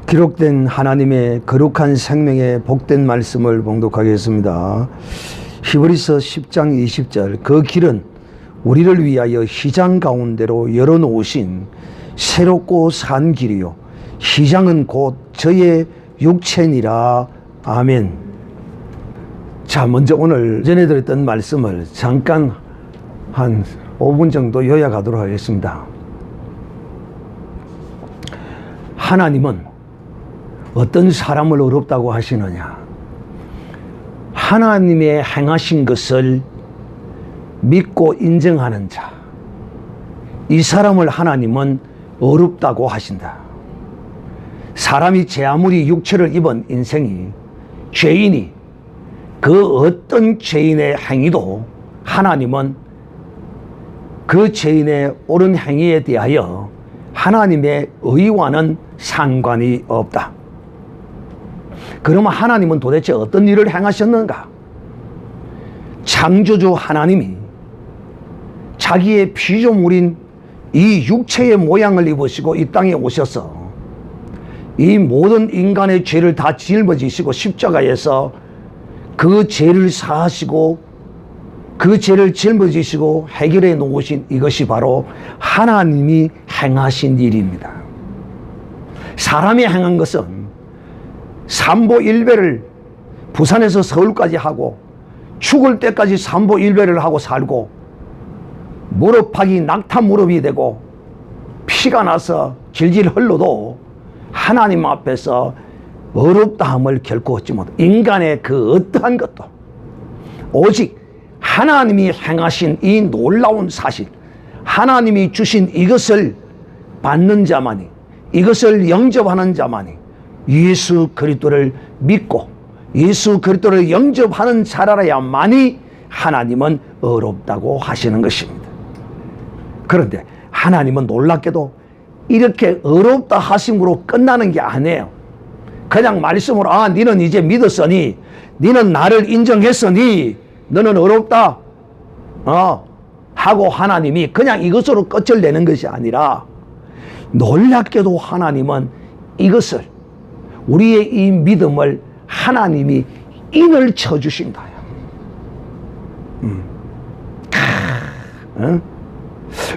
기록된 하나님의 거룩한 생명의 복된 말씀을 봉독하겠습니다. 히브리서 10장 20절. 그 길은 우리를 위하여 휘장 가운데로 열어놓으신 새롭고 산 길이요 휘장은 곧 저의 육체니라. 아멘. 자, 먼저 오늘 전해드렸던 말씀을 잠깐 한 5분 정도 요약하도록 하겠습니다. 하나님은 어떤 사람을 어렵다고 하시느냐? 하나님의 행하신 것을 믿고 인정하는 자, 이 사람을 하나님은 어렵다고 하신다. 사람이 제 아무리 육체를 입은 인생이, 죄인이 그 어떤 죄인의 행위도 하나님은 그 죄인의 옳은 행위에 대하여 하나님의 의와는 상관이 없다. 그러면 하나님은 도대체 어떤 일을 행하셨는가? 창조주 하나님이 자기의 피조물인 이 육체의 모양을 입으시고 이 땅에 오셔서 이 모든 인간의 죄를 다 짊어지시고 십자가에서 그 죄를 사하시고 그 죄를 짊어지시고 해결해 놓으신 이것이 바로 하나님이 행하신 일입니다. 사람이 행한 것은 삼보일배를 부산에서 서울까지 하고 죽을 때까지 삼보일배를 하고 살고 무릎팍이 낙타 무릎이 되고 피가 나서 질질 흘러도 하나님 앞에서 어렵다함을 결코 얻지 못해. 인간의 그 어떠한 것도 오직 하나님이 행하신 이 놀라운 사실, 하나님이 주신 이것을 받는 자만이, 이것을 영접하는 자만이 예수 그리스도를 믿고 예수 그리스도를 영접하는 자라야만이 하나님은 어렵다고 하시는 것입니다. 그런데 하나님은 놀랍게도 이렇게 어렵다 하심으로 끝나는 게 아니에요. 그냥 말씀으로 너는 이제 믿었으니, 너는 나를 인정했으니 너는 어렵다 하고 하나님이 그냥 이것으로 끝을 내는 것이 아니라, 놀랍게도 하나님은 이것을, 우리의 이 믿음을 하나님이 인을 쳐주신다.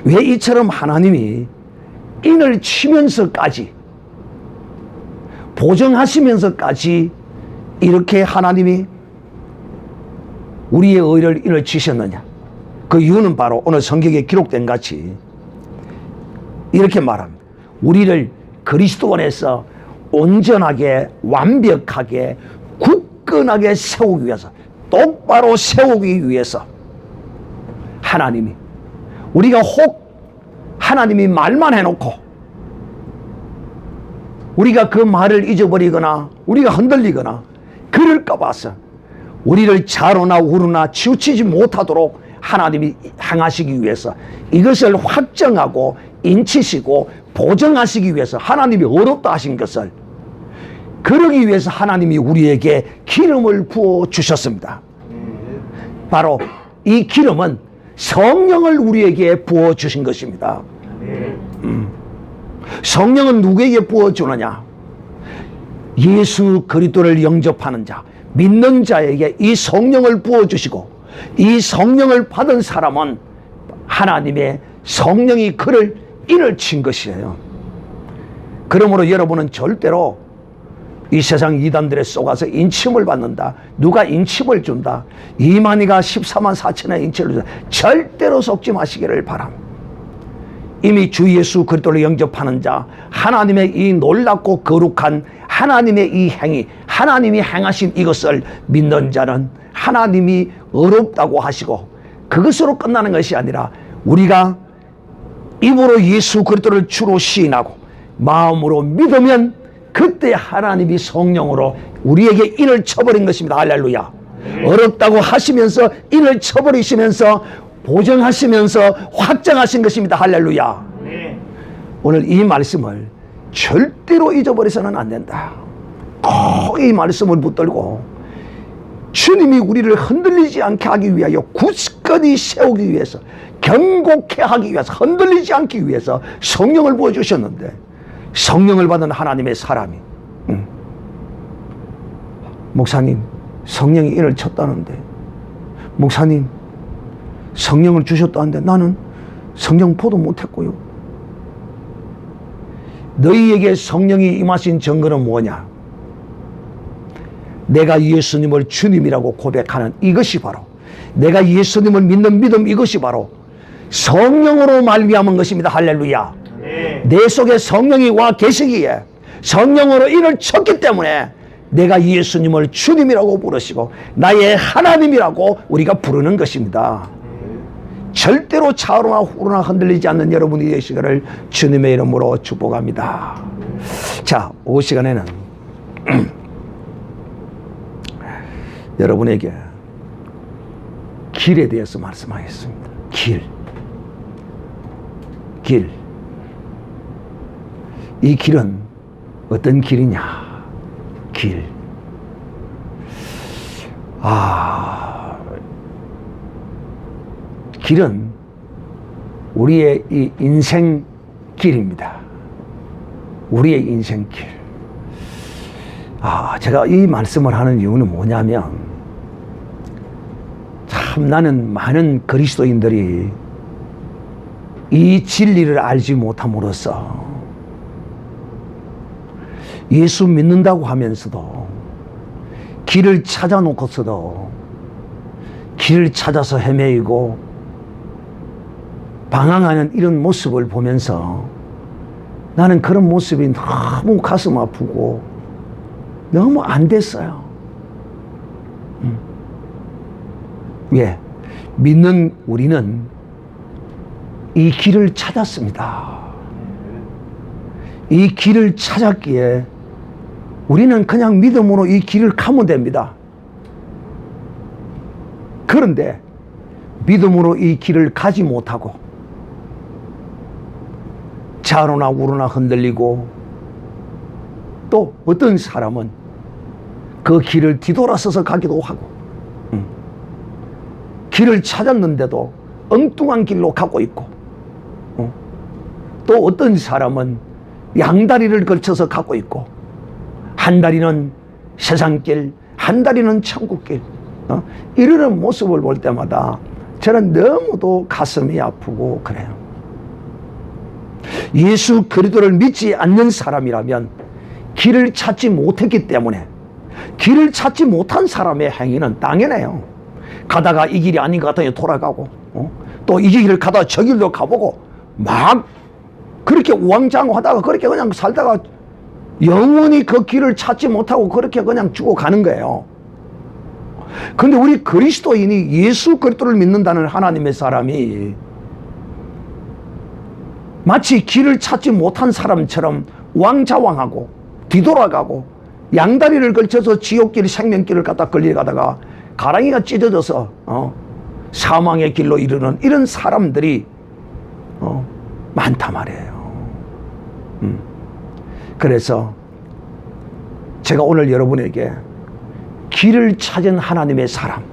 왜 이처럼 하나님이 인을 치면서까지, 보정하시면서까지 이렇게 하나님이 우리의 의를 인을 치셨느냐? 그 이유는 바로 오늘 성경에 기록된 같이 이렇게 말합니다. 우리를 그리스도 안에서 온전하게, 완벽하게, 굳건하게 세우기 위해서, 똑바로 세우기 위해서 하나님이, 우리가 혹 하나님이 말만 해놓고 우리가 그 말을 잊어버리거나 우리가 흔들리거나 그럴까 봐서 우리를 좌로나 우로나 치우치지 못하도록 하나님이 행하시기 위해서, 이것을 확정하고 인치시고 보정하시기 위해서 하나님이 어렵다 하신 것을, 그러기 위해서 하나님이 우리에게 기름을 부어 주셨습니다. 바로 이 기름은 성령을 우리에게 부어 주신 것입니다. 성령은 누구에게 부어 주느냐? 예수 그리스도를 영접하는 자, 믿는 자에게 이 성령을 부어 주시고, 이 성령을 받은 사람은 하나님의 성령이 그를 인을 친 것이에요. 그러므로 여러분은 절대로 이 세상 이단들에 속아서 인침을 받는다, 누가 인침을 준다, 이만희가 14만 4천의 인침을 준다, 절대로 속지 마시기를 바랍니다. 이미 주 예수 그리스도를 영접하는 자, 하나님의 이 놀랍고 거룩한 하나님의 이 행위, 하나님이 행하신 이것을 믿는 자는 하나님이 어렵다고 하시고, 그것으로 끝나는 것이 아니라 우리가 입으로 예수 그리스도를 주로 시인하고 마음으로 믿으면 그때 하나님이 성령으로 우리에게 인을 쳐버린 것입니다. 할렐루야. 어렵다고 하시면서 인을 쳐버리시면서 보정하시면서 확정하신 것입니다. 할렐루야. 오늘 이 말씀을 절대로 잊어버려서는 안 된다. 꼭 이 말씀을 붙들고 주님이 우리를 흔들리지 않게 하기 위하여, 굳건히 세우기 위해서, 견고케 하기 위해서, 흔들리지 않기 위해서 성령을 부어주셨는데, 성령을 받은 하나님의 사람이 목사님, 성령이 인을 쳤다는데, 목사님, 성령을 주셨다는데 나는 성령 보도 못했고요. 너희에게 성령이 임하신 증거는 뭐냐? 내가 예수님을 주님이라고 고백하는 이것이 바로, 내가 예수님을 믿는 믿음, 이것이 바로 성령으로 말미암은 것입니다. 할렐루야. 내 속에 성령이 와 계시기에 성령으로 인을 쳤기 때문에 내가 예수님을 주님이라고 부르시고 나의 하나님이라고 우리가 부르는 것입니다. 절대로 차오르나 후르나 흔들리지 않는 여러분이 되시기를 주님의 이름으로 축복합니다. 자, 오후 시간에는 여러분에게 길에 대해서 말씀하겠습니다. 길. 이 길은 어떤 길이냐? 길. 길은 우리의 이 인생 길입니다. 우리의 인생 길. 제가 이 말씀을 하는 이유는 뭐냐면, 참 나는 많은 그리스도인들이 이 진리를 알지 못함으로써 예수 믿는다고 하면서도 길을 찾아놓고서도 길을 찾아서 헤매이고 방황하는 이런 모습을 보면서 나는 그런 모습이 너무 가슴 아프고 너무 안 됐어요. 왜? 믿는 우리는 이 길을 찾았습니다. 이 길을 찾았기에 우리는 그냥 믿음으로 이 길을 가면 됩니다. 그런데 믿음으로 이 길을 가지 못하고 좌로나 우로나 흔들리고, 또 어떤 사람은 그 길을 뒤돌아서서 가기도 하고, 길을 찾았는데도 엉뚱한 길로 가고 있고, 또 어떤 사람은 양다리를 걸쳐서 가고 있고, 한 다리는 세상길, 한 다리는 천국길, 이러는 모습을 볼 때마다 저는 너무도 가슴이 아프고 그래요. 예수 그리스도를 믿지 않는 사람이라면 길을 찾지 못했기 때문에, 길을 찾지 못한 사람의 행위는 당연해요. 가다가 이 길이 아닌 것 같으니 돌아가고, 또 이 길을 가다가 저 길도 가보고, 막 그렇게 우왕좌왕하다가 그렇게 그냥 살다가 영원히 그 길을 찾지 못하고 그렇게 그냥 죽어가는 거예요. 그런데 우리 그리스도인이 예수 그리스도를 믿는다는 하나님의 사람이 마치 길을 찾지 못한 사람처럼 왕좌왕하고 뒤돌아가고 양다리를 걸쳐서 지옥길, 생명길을 갖다 걸려가다가 가랑이가 찢어져서 사망의 길로 이르는 이런 사람들이 많단 말이에요. 그래서 제가 오늘 여러분에게 길을 찾은 하나님의 사람,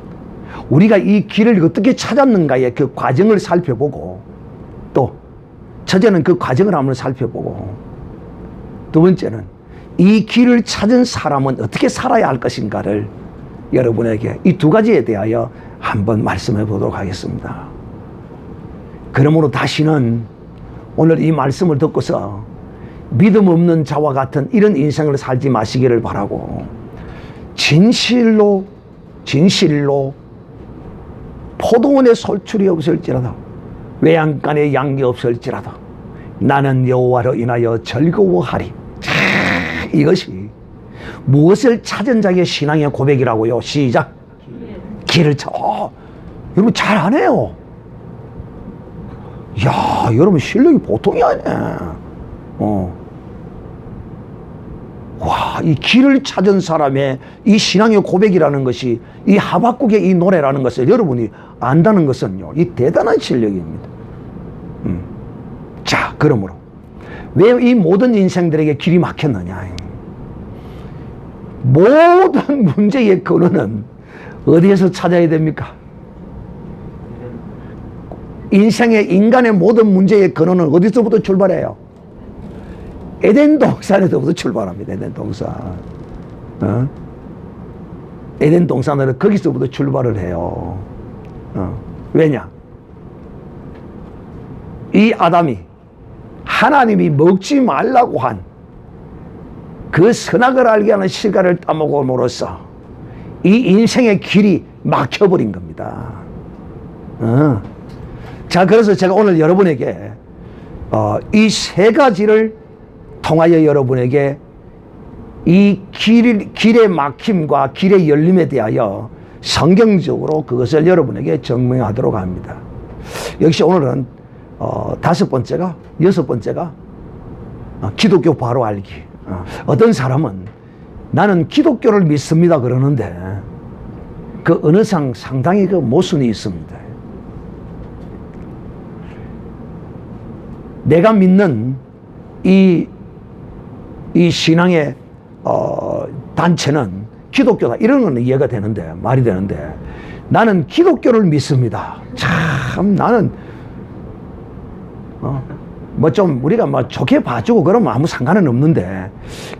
우리가 이 길을 어떻게 찾았는가의 그 과정을 살펴보고, 또 첫째는 그 과정을 한번 살펴보고, 두 번째는 이 길을 찾은 사람은 어떻게 살아야 할 것인가를 여러분에게 이 두 가지에 대하여 한번 말씀해 보도록 하겠습니다. 그러므로 다시는 오늘 이 말씀을 듣고서 믿음 없는 자와 같은 이런 인생을 살지 마시기를 바라고, 진실로 포도원에 솔출이 없을지라도, 외양간에 양이 없을지라도 나는 여호와로 인하여 즐거워하리. 이것이 무엇을 찾은 자의 신앙의 고백이라고요? 시작. 길을 찾. 여러분 잘하네요. 야, 여러분 실력이 보통이 아니네. 와, 이 길을 찾은 사람의 이 신앙의 고백이라는 것이, 이 하박국의 이 노래라는 것을 여러분이 안다는 것은요, 이 대단한 실력입니다. 자, 그러므로 왜 이 모든 인생들에게 길이 막혔느냐? 모든 문제의 근원은 어디에서 찾아야 됩니까? 인생의, 인간의 모든 문제의 근원은 어디서부터 출발해요? 에덴 동산에서부터 출발합니다. 에덴 동산. 에덴 동산으로 거기서부터 출발을 해요. 왜냐? 이 아담이 하나님이 먹지 말라고 한 그 선악을 알게 하는 실과를 따먹음으로써 이 인생의 길이 막혀버린 겁니다. 자, 그래서 제가 오늘 여러분에게 이 세 가지를 통하여 여러분에게 이 길의 막힘과 길의 열림에 대하여 성경적으로 그것을 여러분에게 증명하도록 합니다. 역시 오늘은 여섯 번째가 기독교 바로 알기. 어떤 사람은 나는 기독교를 믿습니다 그러는데 그 어느 상당히 그 모순이 있습니다. 내가 믿는 이 신앙의 단체는 기독교다 이런 건 이해가 되는데 말이 되는데 나는 기독교를 믿습니다. 참 나는 뭐 좀 우리가 뭐 좋게 봐주고 그러면 아무 상관은 없는데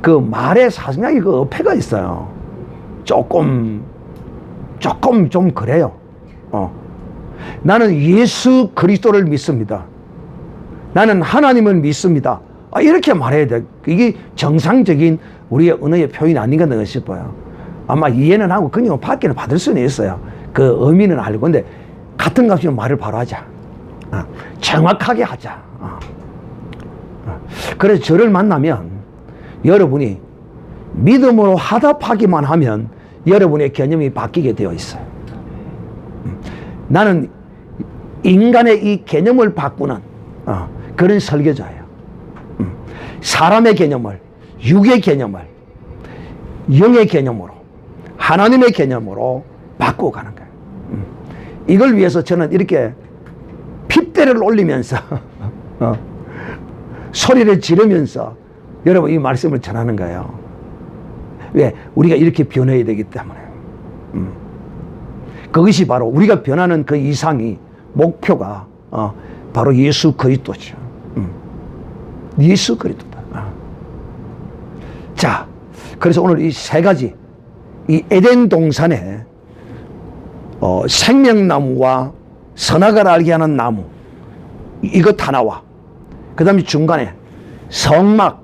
그 말에 상당히 그 어폐가 있어요. 조금 좀 그래요. 나는 예수 그리스도를 믿습니다. 나는 하나님을 믿습니다. 이렇게 말해야 돼. 이게 정상적인 우리의 언어의 표현이 아닌가 싶어요. 아마 이해는 하고 그냥 받기는 받을 수는 있어요. 그 의미는 알고. 근데 같은 값이면 말을 바로 하자. 정확하게 하자. 그래서 저를 만나면 여러분이 믿음으로 화답하기만 하면 여러분의 개념이 바뀌게 되어 있어요. 나는 인간의 이 개념을 바꾸는 그런 설교자예요. 사람의 개념을, 육의 개념을 영의 개념으로, 하나님의 개념으로 바꾸어 가는 거예요. 이걸 위해서 저는 이렇게 핏대를 올리면서 소리를 지르면서 여러분 이 말씀을 전하는 거예요. 왜? 우리가 이렇게 변해야 되기 때문에. 그것이 바로 우리가 변하는 그 이상이 목표가 바로 예수 그리스도죠. 예수 그리스도다. 자, 그래서 오늘 이 세 가지 이 에덴 동산에 생명나무와 선악을 알게 하는 나무 이것 하나와 그 다음에 중간에 성막과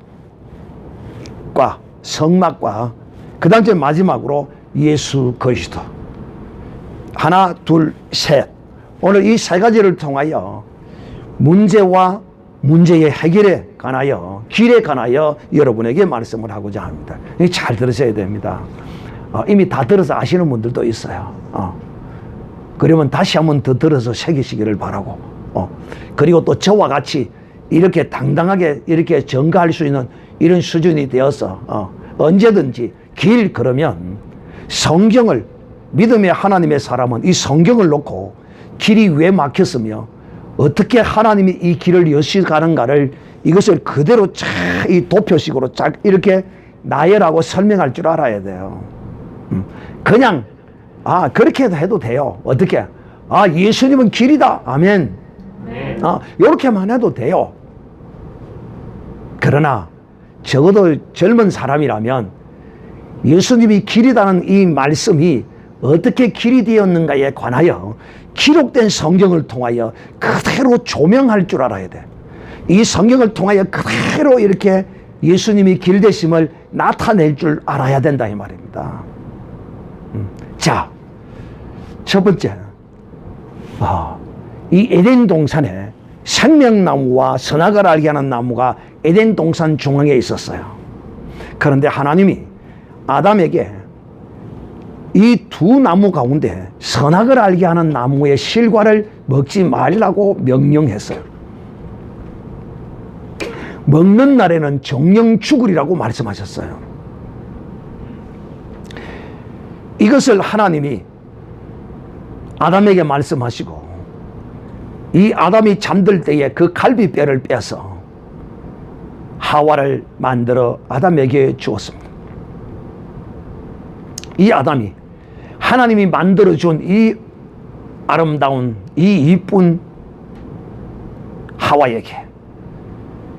그 다음에 마지막으로 예수 그리스도 하나 둘 셋 오늘 이 세 가지를 통하여 문제와 문제의 해결에 관하여 길에 관하여 여러분에게 말씀을 하고자 합니다. 잘 들으셔야 됩니다. 이미 다 들어서 아시는 분들도 있어요. 그러면 다시 한번 더 들어서 새기시기를 바라고 그리고 또 저와 같이 이렇게 당당하게 이렇게 전가할 수 있는 이런 수준이 되어서 언제든지 길 그러면 성경을 믿음의 하나님의 사람은 이 성경을 놓고 길이 왜 막혔으며 어떻게 하나님이 이 길을 여시가는가를 이것을 그대로 이 도표식으로 이렇게 나열하고 설명할 줄 알아야 돼요. 그냥 그렇게 해도 돼요. 어떻게? 예수님은 길이다. 아멘. 네. 이렇게만 해도 돼요. 그러나 적어도 젊은 사람이라면 예수님이 길이라는 이 말씀이 어떻게 길이 되었는가에 관하여 기록된 성경을 통하여 그대로 조명할 줄 알아야 돼. 이 성경을 통하여 그대로 이렇게 예수님이 길 되심을 나타낼 줄 알아야 된다 이 말입니다. 자, 첫 번째, 이 에덴 동산에 생명나무와 선악을 알게 하는 나무가 에덴 동산 중앙에 있었어요. 그런데 하나님이 아담에게 이 두 나무 가운데 선악을 알게 하는 나무의 실과를 먹지 말라고 명령했어요. 먹는 날에는 정령 죽으리라고 말씀하셨어요. 이것을 하나님이 아담에게 말씀하시고 이 아담이 잠들 때에 그 갈비뼈를 빼서 하와를 만들어 아담에게 주었습니다. 이 아담이 하나님이 만들어준 이 아름다운 이 이쁜 하와에게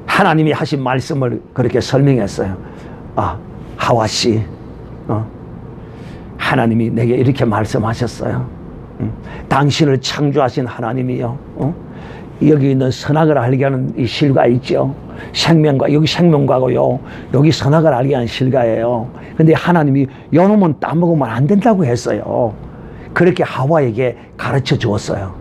하나님이 하신 말씀을 그렇게 설명했어요. 하와씨, 하나님이 내게 이렇게 말씀하셨어요. 당신을 창조하신 하나님이요, 여기 있는 선악을 알게 하는 이 실과 있죠. 생명과, 여기 생명과고요, 여기 선악을 알게 하는 실과예요. 근데 하나님이 요놈은 따먹으면 안 된다고 했어요. 그렇게 하와에게 가르쳐 주었어요.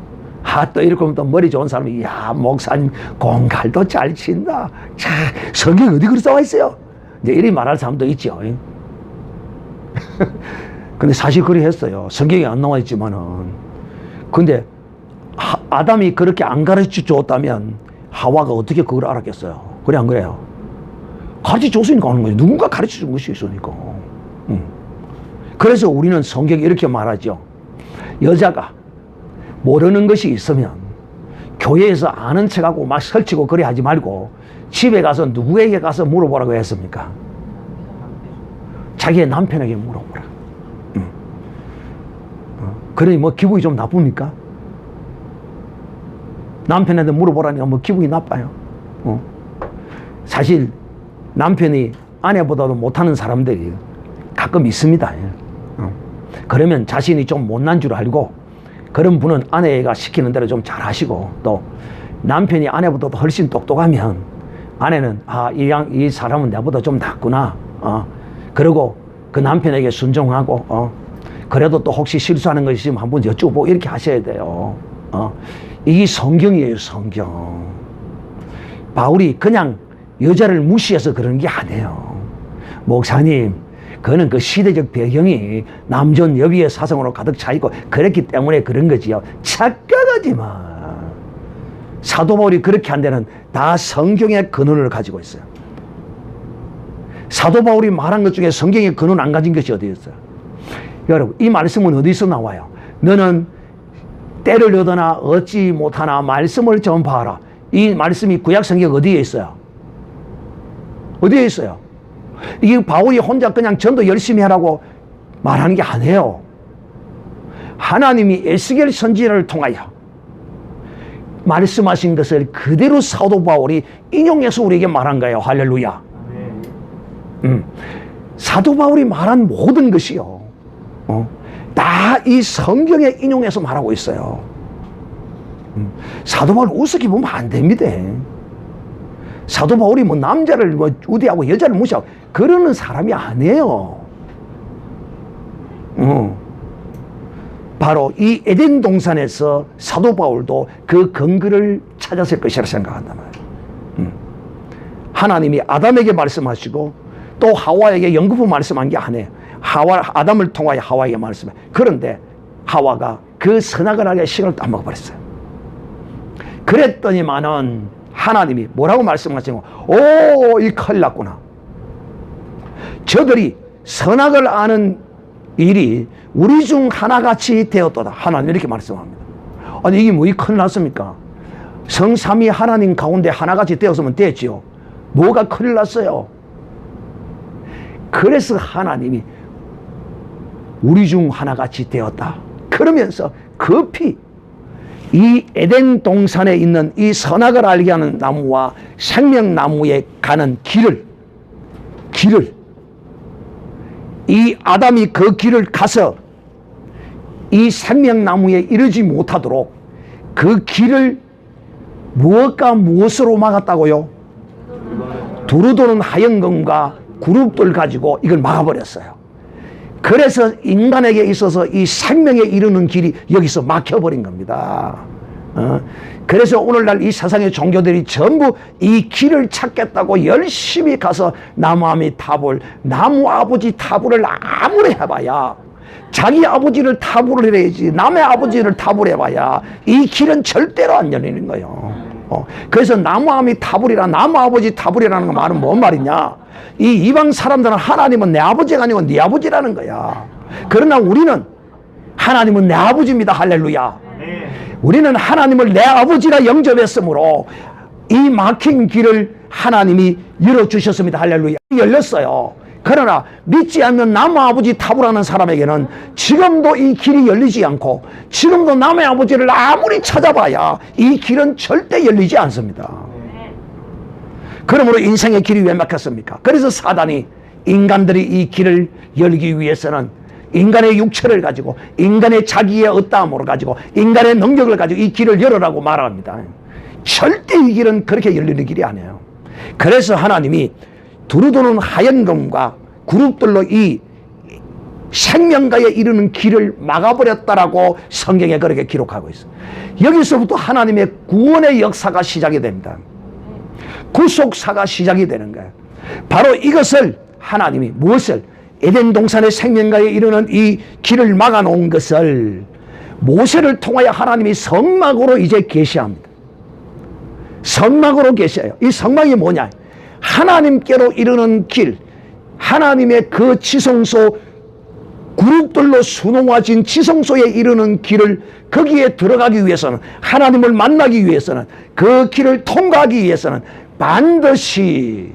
또 이렇게 하면 또 머리 좋은 사람이, 야, 목사님 공갈도 잘 친다. 자, 성경에 어디 그렇게 나와 있어요? 이제 이리 말할 사람도 있죠. 근데 사실 그리 했어요. 성경에 안 나와 있지만은. 근데 아담이 그렇게 안 가르쳐 줬다면 하와가 어떻게 그걸 알았겠어요? 그래, 안 그래요? 가르쳐 줬으니까 하는 거예요. 누군가 가르쳐 준 것이 있으니까. 그래서 우리는 성경에 이렇게 말하죠. 여자가 모르는 것이 있으면 교회에서 아는 척하고 막 설치고 그래 하지 말고 집에 가서 누구에게 가서 물어보라고 했습니까? 자기의 남편에게 물어보라. 그러니 뭐 기분이 좀 나쁩니까? 남편한테 물어보라니까 뭐 기분이 나빠요. 사실 남편이 아내보다도 못하는 사람들이 가끔 있습니다. 그러면 자신이 좀 못난 줄 알고 그런 분은 아내가 시키는 대로 좀 잘하시고, 또 남편이 아내보다도 훨씬 똑똑하면 아내는 이 사람은 나보다 좀 낫구나. 그리고 그 남편에게 순종하고, 그래도 또 혹시 실수하는 것이 있으면 한번 여쭈고 이렇게 하셔야 돼요. 이게 성경이에요, 성경. 바울이 그냥 여자를 무시해서 그런 게 아니에요. 목사님, 그거는 그 시대적 배경이 남존 여비의 사상으로 가득 차 있고 그랬기 때문에 그런 거지요. 착각하지 마. 사도 바울이 그렇게 한 데는 다 성경의 근원을 가지고 있어요. 사도 바울이 말한 것 중에 성경의 근원 안 가진 것이 어디 있어요? 여러분, 이 말씀은 어디서 나와요? 너는 때를 얻으나 얻지 못하나 말씀을 전파하라. 이 말씀이 구약 성경 어디에 있어요? 어디에 있어요? 이게 바울이 혼자 그냥 전도 열심히 하라고 말하는 게 아니에요. 하나님이 에스겔 선지자를 통하여 말씀하신 것을 그대로 사도 바울이 인용해서 우리에게 말한 거예요. 할렐루야. 사도 바울이 말한 모든 것이요, 다 이 성경에 인용해서 말하고 있어요. 사도 바울 우습게 보면 안 됩니다. 사도 바울이 뭐 남자를 뭐 우대하고 여자를 무시하고 그러는 사람이 아니에요. 바로 이 에덴 동산에서 사도 바울도 그 근거를 찾았을 것이라 생각한단 말이에요. 하나님이 아담에게 말씀하시고 또 하와에게 연거푸 말씀한 게 아니에요. 아담을 통하여 하와에게 말씀해. 그런데 하와가 그 선악을 알게 식을 따먹어버렸어요. 그랬더니만은 하나님이 뭐라고 말씀하시는 거예요? 이 큰일 났구나. 저들이 선악을 아는 일이 우리 중 하나같이 되었도다. 하나님 이렇게 말씀합니다. 아니, 이게 뭐 이 큰일 났습니까? 성삼위 하나님 가운데 하나같이 되었으면 됐지요. 뭐가 큰일 났어요? 그래서 하나님이 우리 중 하나같이 되었다. 그러면서 급히 이 에덴 동산에 있는 이 선악을 알게 하는 나무와 생명나무에 가는 길을 이 아담이 그 길을 가서 이 생명나무에 이르지 못하도록 그 길을 무엇과 무엇으로 막았다고요? 두루 도는 하얀검과 그룹들 가지고 이걸 막아버렸어요. 그래서 인간에게 있어서 이 생명에 이르는 길이 여기서 막혀버린 겁니다. 그래서 오늘날 이 세상의 종교들이 전부 이 길을 찾겠다고 열심히 가서 나무 아버지 타불을 아무리 해봐야, 자기 아버지를 타불을 해야지 남의 아버지를 타불해봐야 이 길은 절대로 안 열리는 거예요. 그래서 나무 아버지 타불이라는 거 말은 뭔 말이냐? 이 이방 사람들은 하나님은 내 아버지가 아니고 네 아버지라는 거야. 그러나 우리는 하나님은 내 아버지입니다. 할렐루야. 우리는 하나님을 내 아버지라 영접했으므로 이 막힌 길을 하나님이 열어주셨습니다. 할렐루야. 열렸어요. 그러나 믿지 않는 남의 아버지 타불하는 사람에게는 지금도 이 길이 열리지 않고, 지금도 남의 아버지를 아무리 찾아봐야 이 길은 절대 열리지 않습니다. 그러므로 인생의 길이 왜 막혔습니까? 그래서 사단이 인간들이 이 길을 열기 위해서는 인간의 육체를 가지고 인간의 자기의 어떠함으로 가지고 인간의 능력을 가지고 이 길을 열어라고 말합니다. 절대 이 길은 그렇게 열리는 길이 아니에요. 그래서 하나님이 두루두는 하얀 검과 그룹들로 이 생명가에 이르는 길을 막아버렸다라고 성경에 그렇게 기록하고 있어요. 여기서부터 하나님의 구원의 역사가 시작이 됩니다. 구속사가 시작이 되는 거예요. 바로 이것을 하나님이 무엇을 에덴 동산의 생명가에 이르는 이 길을 막아놓은 것을 모세를 통하여 하나님이 성막으로 이제 계시합니다. 성막으로 계셔요. 이 성막이 뭐냐? 하나님께로 이르는 길, 하나님의 그 지성소 그룹들로 수놓아진 지성소에 이르는 길을 거기에 들어가기 위해서는 하나님을 만나기 위해서는 그 길을 통과하기 위해서는 반드시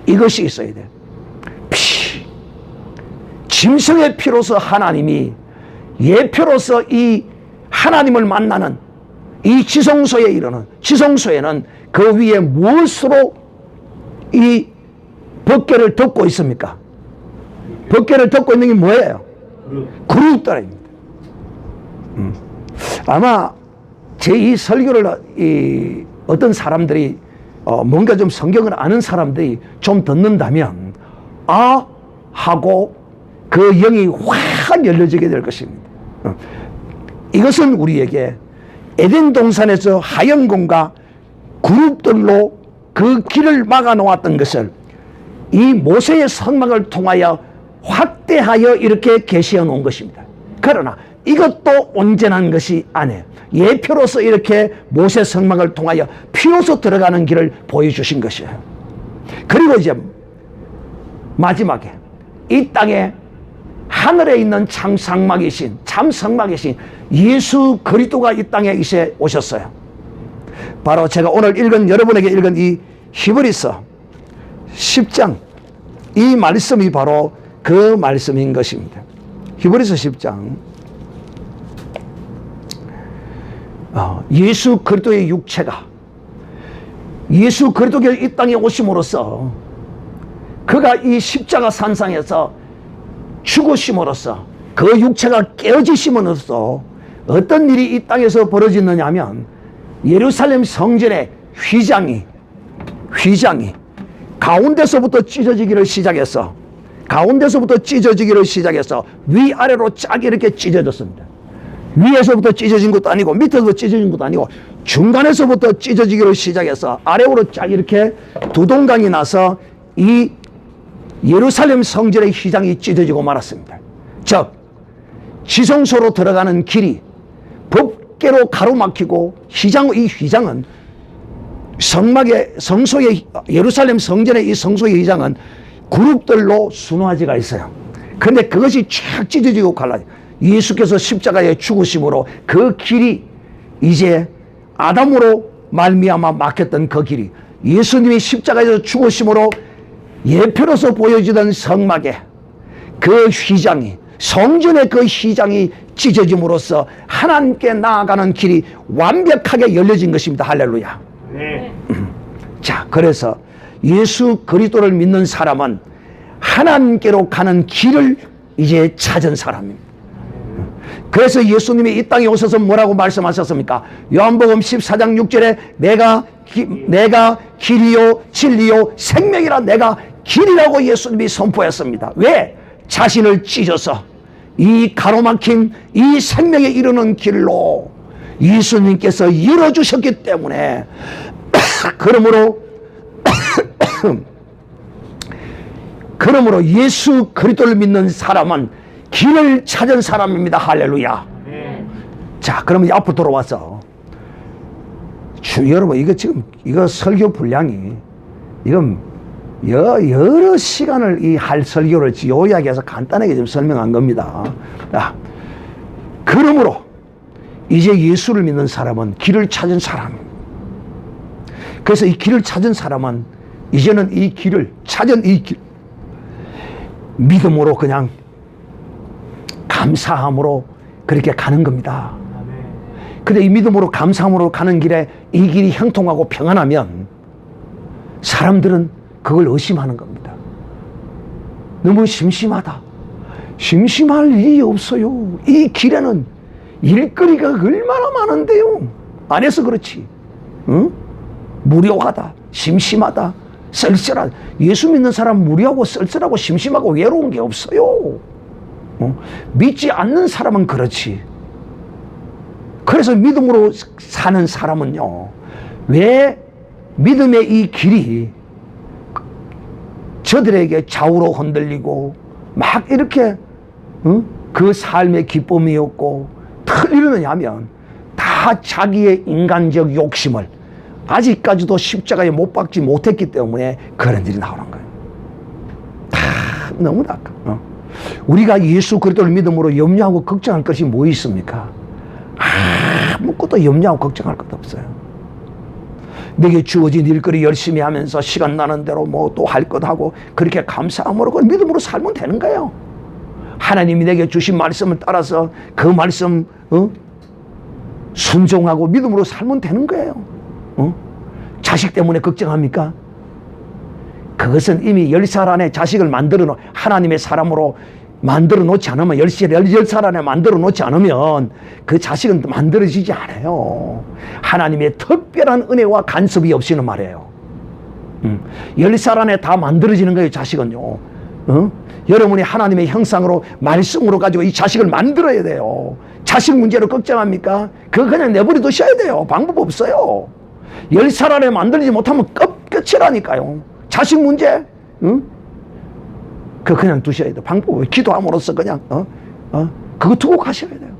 이것이 있어야 돼요. 피, 짐승의 피로서 하나님이 예표로서 이 하나님을 만나는 이 지성소에 이르는 지성소에는 그 위에 무엇으로 이 벗개를 덮고 있습니까? 벗개를 덮고 있는 게 뭐예요? 그룹들입니다. 아마 제 이 설교를 어떤 사람들이 뭔가 좀 성경을 아는 사람들이 좀 듣는다면 아 하고 그 영이 확 열려지게 될 것입니다. 이것은 우리에게 에덴 동산에서 하얀 검과 그룹들로 그 길을 막아 놓았던 것을 이 모세의 성막을 통하여 확대하여 이렇게 계시해 놓은 것입니다. 그러나 이것도 온전한 것이 아니에요. 예표로서 이렇게 모세 성막을 통하여 피로서 들어가는 길을 보여주신 것이에요. 그리고 이제 마지막에 이 땅에 하늘에 있는 참 성막이신 예수 그리스도가 이 땅에 이제 오셨어요. 바로 제가 오늘 여러분에게 읽은 이 히브리서 10장 이 말씀이 바로 그 말씀인 것입니다. 히브리서 10장 예수 그리스도의 육체가 예수 그리스도가 이 땅에 오심으로써 그가 이 십자가 산상에서 죽으심으로써 그 육체가 깨어지심으로써 어떤 일이 이 땅에서 벌어지느냐 하면 예루살렘 성전의 휘장이 가운데서부터 찢어지기를 시작해서 위아래로 쫙 이렇게 찢어졌습니다. 위에서부터 찢어진 것도 아니고 밑에서부터 찢어진 것도 아니고 중간에서부터 찢어지기를 시작해서 아래로 쫙 이렇게 두 동강이 나서 이 예루살렘 성전의 휘장이 찢어지고 말았습니다. 즉 지성소로 들어가는 길이 법궤로 가로막히고 이 휘장은 성소의 예루살렘 성전의 이 성소의 휘장은 그룹들로 수놓아지가 있어요. 그런데 그것이 쫙 찢어지고 갈라져. 예수께서 십자가에 죽으심으로 그 길이 이제 아담으로 말미암아 막혔던 그 길이 예수님이 십자가에서 죽으심으로 예표로서 보여지던 성막에 그 휘장이 성전의 그 휘장이 찢어짐으로써 하나님께 나아가는 길이 완벽하게 열려진 것입니다. 할렐루야. 네. 자, 그래서 예수 그리스도를 믿는 사람은 하나님께로 가는 길을 이제 찾은 사람입니다. 그래서 예수님이 이 땅에 오셔서 뭐라고 말씀하셨습니까? 요한복음 14장 6절에 내가 길이요 진리요 생명이라 내가 길이라고 예수님이 선포했습니다. 왜? 자신을 찢어서 이 가로막힌 이 생명에 이르는 길로 예수님께서 열어주셨기 때문에 그러므로 예수 그리스도를 믿는 사람은 길을 찾은 사람입니다. 할렐루야. 자, 그러면 앞으로 돌아와서 여러분 이거 설교 분량이 이건 여러 시간을 할 설교를 요약해서 간단하게 좀 설명한 겁니다. 자, 그러므로 이제 예수를 믿는 사람은 길을 찾은 사람입니다. 그래서 이 길을 찾은 사람은 이제는 이 길을 찾은 이 길 믿음으로 그냥 감사함으로 그렇게 가는 겁니다. 근데 이 믿음으로 감사함으로 가는 길에 이 길이 형통하고 평안하면 사람들은 그걸 의심하는 겁니다. 너무 심심하다. 심심할 일이 없어요. 이 길에는 일거리가 얼마나 많은데요. 안에서 그렇지. 응? 무료하다, 심심하다, 쓸쓸하다. 예수 믿는 사람 무료하고 쓸쓸하고 심심하고 외로운 게 없어요. 믿지 않는 사람은 그렇지. 그래서 믿음으로 사는 사람은요, 왜 믿음의 이 길이 저들에게 좌우로 흔들리고 막 이렇게 그 삶의 기쁨이 없고 틀리느냐 하면 다 자기의 인간적 욕심을 아직까지도 십자가에 못 박지 못했기 때문에 그런 일이 나오는 거예요. 다 너무 아까. 우리가 예수 그리스도를 믿음으로 염려하고 걱정할 것이 뭐 있습니까? 아무것도 염려하고 걱정할 것도 없어요. 내게 주어진 일거리 열심히 하면서 시간 나는 대로 뭐 또 할 것 하고 그렇게 감사함으로 그 믿음으로 살면 되는 거예요. 하나님이 내게 주신 말씀을 따라서 그 말씀 순종하고 믿음으로 살면 되는 거예요. 자식 때문에 걱정합니까? 그것은 이미 10살 안에 자식을 만들어 하나님의 사람으로 만들어 놓지 않으면 10살 안에 만들어 놓지 않으면 그 자식은 만들어지지 않아요. 하나님의 특별한 은혜와 간섭이 없이는 말이에요. 10살 안에 다 만들어지는 거예요. 자식은요. 여러분이 하나님의 형상으로 말씀으로 가지고 이 자식을 만들어야 돼요. 자식 문제로 걱정합니까? 그거 그냥 내버려 두셔야 돼요. 방법 없어요. 10살 안에 만들지 못하면 끝이라니까요. 자식 문제, 그거 그냥 두셔야 돼요. 방법을 기도함으로써 그냥 그거 두고 가셔야 돼요.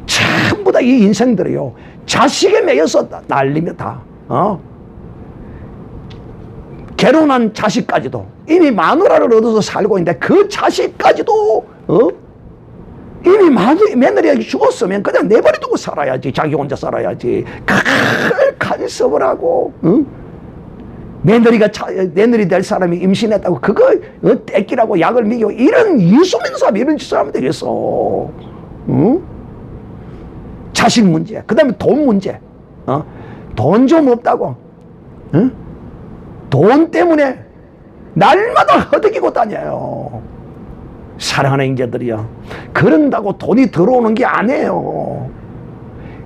전부 다 이 인생들이요, 자식에 매여서 날리며 다 결혼한 자식까지도 이미 마누라를 얻어서 살고 있는데 그 자식까지도 이미 며느리에게 죽었으면 그냥 내버려두고 살아야지. 자기 혼자 살아야지. 그걸 간섭을 하고 며느리 될 사람이 임신했다고 그거 떼끼라고 약을 먹이고 이런 예수 믿는 사람 이런 짓을 하면 되겠어. 자식 문제, 그 다음에 돈 문제. 돈 좀 없다고 돈 때문에 날마다 허덕이고 다녀요. 사랑하는 형제들이요, 그런다고 돈이 들어오는 게 아니에요.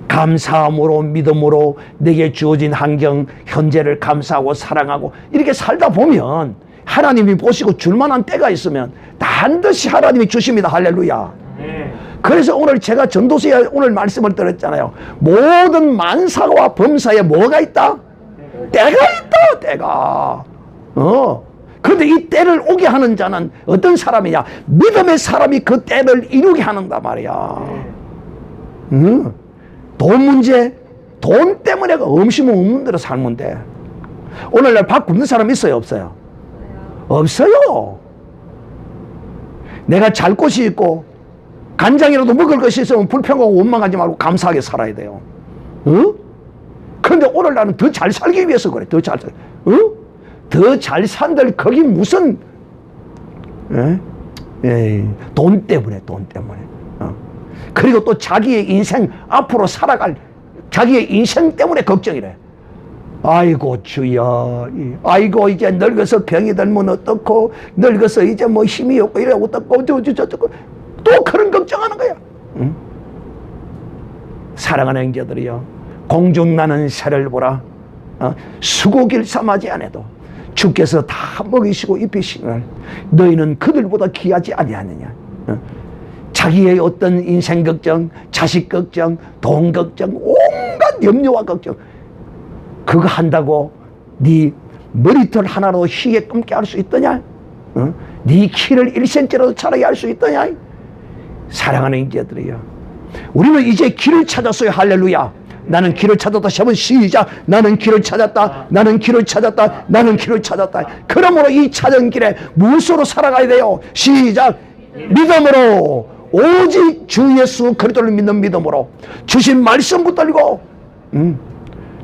감사함으로 믿음으로 내게 주어진 환경 현재를 감사하고 사랑하고 이렇게 살다 보면 하나님이 보시고 줄만한 때가 있으면 반드시 하나님이 주십니다. 할렐루야. 그래서 오늘 제가 전도서에 오늘 말씀을 드렸잖아요. 모든 만사와 범사에 뭐가 있다? 때가 있다. 때가. 그런데 이 때를 오게 하는 자는 어떤 사람이냐? 믿음의 사람이 그 때를 이루게 하는단 말이야. 돈 문제, 돈 때문에 음식은 없는 대로 살면 돼. 오늘날 밥 굶는 사람 있어요? 없어요? 없어요. 내가 잘 곳이 있고 간장이라도 먹을 것이 있으면 불평하고 원망하지 말고 감사하게 살아야 돼요. 그런데 오늘날은 더 잘 살기 위해서 그래. 더 잘 살. 더 잘 산들 거기 무슨 돈 때문에. 그리고 또 자기의 인생 앞으로 살아갈 자기의 인생 때문에 걱정이래. 아이고 주여, 아이고 이제 늙어서 병이 들면 어떻고, 늙어서 이제 뭐 힘이 없고 이래 어떻고 저쩌고 또 그런 걱정하는 거야. 사랑하는 형제들이여, 공중나는 새를 보라. 수고길 삼하지 않아도 주께서 다 먹이시고 입히시는 너희는 그들보다 귀하지 아니하느냐. 자기의 어떤 인생 걱정, 자식 걱정, 돈 걱정, 온갖 염려와 걱정, 그거 한다고 네 머리털 하나로 희게 끊게 할 수 있더냐? 네 키를 1cm라도 자라게 할 수 있더냐? 사랑하는 형제들이여, 우리는 이제 길을 찾았어요. 할렐루야. 나는 길을 찾았다. 세번 시작. 나는 길을 찾았다. 나는 길을 찾았다. 나는 길을 찾았다. 그러므로 이 찾은 길에 무엇으로 살아가야 돼요? 시작. 믿음으로, 오직 주 예수 그리스도를 믿는 믿음으로, 주신 말씀 붙들고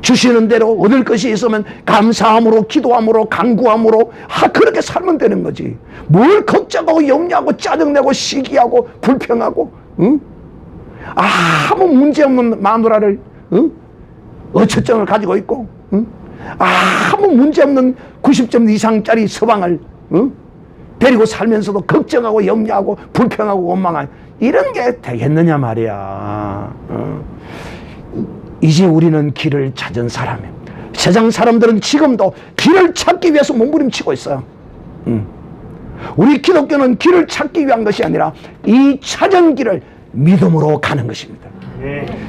주시는 대로 얻을 것이 있으면 감사함으로, 기도함으로, 간구함으로 그렇게 살면 되는 거지. 뭘 걱정하고 염려하고 짜증내고 시기하고 불평하고 아무 문제없는 마누라를 어처증을 가지고 있고 아무 문제없는 90점 이상짜리 서방을 데리고 살면서도 걱정하고 염려하고 불평하고 원망하고 이런 게 되겠느냐 말이야. 이제 우리는 길을 찾은 사람이에요. 세상 사람들은 지금도 길을 찾기 위해서 몸부림치고 있어요. 우리 기독교는 길을 찾기 위한 것이 아니라 이 찾은 길을 믿음으로 가는 것입니다.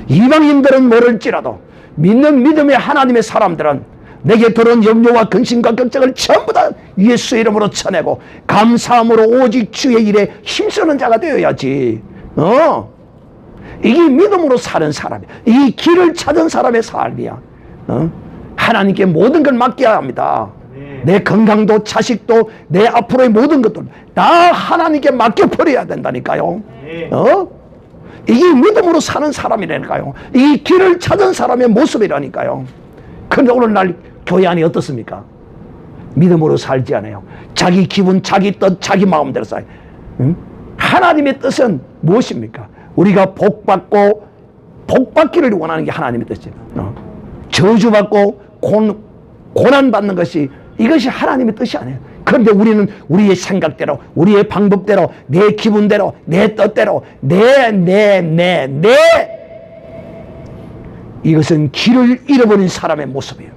이방인들은 모를지라도 믿는 믿음의 하나님의 사람들은 내게 들어온 염려와 근심과 걱정을 전부 다 예수 이름으로 쳐내고 감사함으로 오직 주의 일에 힘쓰는 자가 되어야지. 이게 믿음으로 사는 사람이야. 이 길을 찾은 사람의 삶이야. 하나님께 모든 걸 맡겨야 합니다. 내 건강도 자식도 내 앞으로의 모든 것들 다 하나님께 맡겨버려야 된다니까요. 이게 믿음으로 사는 사람이라니까요. 이 길을 찾은 사람의 모습이라니까요. 그런데 오늘날 교회 안이 어떻습니까? 믿음으로 살지 않아요. 자기 기분, 자기 뜻, 자기 마음대로 살아요. 하나님의 뜻은 무엇입니까? 우리가 복받기를 원하는 게 하나님의 뜻이에요. 저주받고 고난받는 것이 이것이 하나님의 뜻이 아니에요. 그런데 우리는 우리의 생각대로, 우리의 방법대로, 내 기분대로, 내 뜻대로, 이것은 길을 잃어버린 사람의 모습이에요.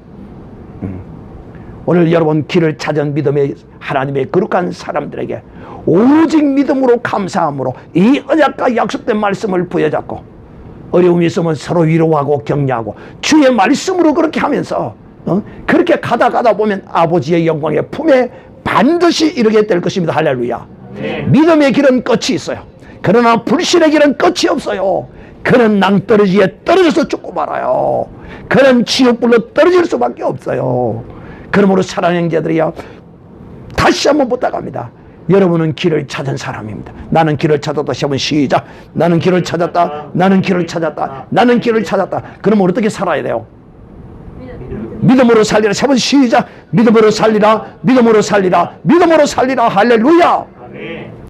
오늘 여러분 길을 찾은 믿음의 하나님의 거룩한 사람들에게 오직 믿음으로 감사함으로 이 언약과 약속된 말씀을 부여잡고 어려움이 있으면 서로 위로하고 격려하고 주의 말씀으로 그렇게 하면서 그렇게 가다 보면 아버지의 영광의 품에 반드시 이르게 될 것입니다. 할렐루야. 믿음의 길은 끝이 있어요. 그러나 불신의 길은 끝이 없어요. 그는 낭떠러지에 떨어져서 죽고 말아요. 그는 지옥불로 떨어질 수밖에 없어요. 그러므로 사랑하는 형제들이여, 다시 한번 부탁합니다. 여러분은 길을 찾은 사람입니다. 나는 길을 찾았다. 시험은 시작. 나는 길을 찾았다. 나는 길을 찾았다. 나는 길을 찾았다. 그러면 어떻게 살아야 돼요? 믿음으로 살리라. 시험은 시작. 믿음으로 살리라. 믿음으로 살리라. 믿음으로 살리라. 할렐루야.